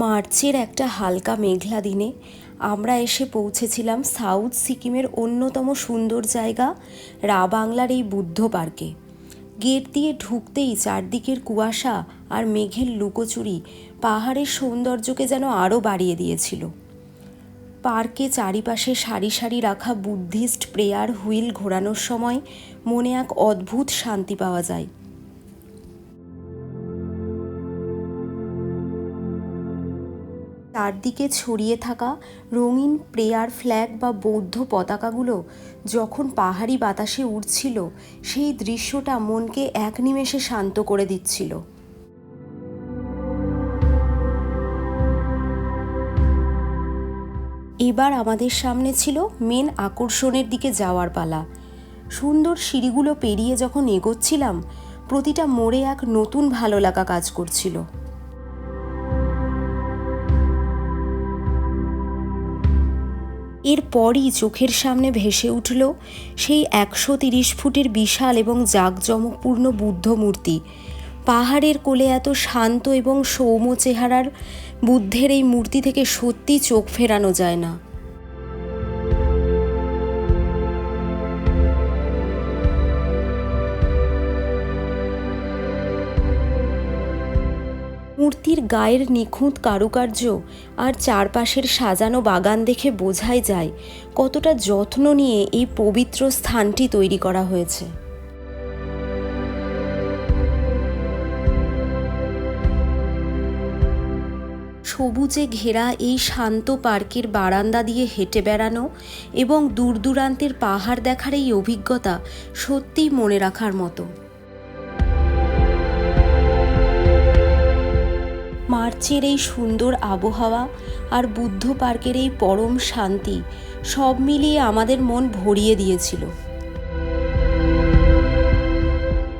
মার্চের একটা হালকা মেঘলা দিনে আমরা এসে পৌঁছেছিলাম সাউথ সিকিমের অন্যতম সুন্দর জায়গা রা বাংলার এই বুদ্ধ পার্কে। গেট দিয়ে ঢুকতেই চারদিকের কুয়াশা আর মেঘের লুকোচুরি পাহাড়ের সৌন্দর্যকে যেন আরও বাড়িয়ে দিয়েছিল। পার্কে চারিপাশে সারি সারি রাখা বুদ্ধিস্ট প্রেয়ার হুইল ঘোরানোর সময় মনে এক অদ্ভুত শান্তি পাওয়া যায়। চারদিকে ছড়িয়ে থাকা রঙিন প্রেয়ার ফ্ল্যাগ বা বৌদ্ধ পতাকাগুলো যখন পাহাড়ি বাতাসে উড়ছিল, সেই দৃশ্যটা মনকে এক নিমেষে শান্ত করে দিচ্ছিল। এবার আমাদের সামনে ছিল মেন আকর্ষণের দিকে যাওয়ার পালা। সুন্দর সিঁড়িগুলো পেরিয়ে যখন এগোচ্ছিলাম, প্রতিটা মোড়ে এক নতুন ভালো লাগা কাজ করছিল। এরপরই চোখের সামনে ভেসে উঠল সেই 130 ফুটের বিশাল এবং জাঁকজমকপূর্ণ বুদ্ধ মূর্তি। পাহাড়ের কোলে এত শান্ত এবং সৌম্য চেহারার বুদ্ধের এই মূর্তি থেকে সত্যি চোখ ফেরানো যায় না। মূর্তির গায়ের নিখুঁত কারুকার্য আর চারপাশের সাজানো বাগান দেখে বোঝাই যায় কতটা যত্ন নিয়ে এই পবিত্র স্থানটি তৈরি করা হয়েছে। সবুজে ঘেরা এই শান্ত পার্কের বারান্দা দিয়ে হেঁটে বেড়ানো এবং দূর দূরান্তের পাহাড় দেখার এই অভিজ্ঞতা সত্যিই মনে রাখার মতো। মার্চের এই সুন্দর আবহাওয়া আর বুদ্ধ পার্কের এই পরম শান্তি সব মিলিয়ে আমাদের মন ভরিয়ে দিয়েছিল।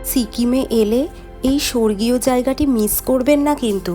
সিকিমে এলে এই স্বর্গীয় জায়গাটি মিস করবেন না কিন্তু।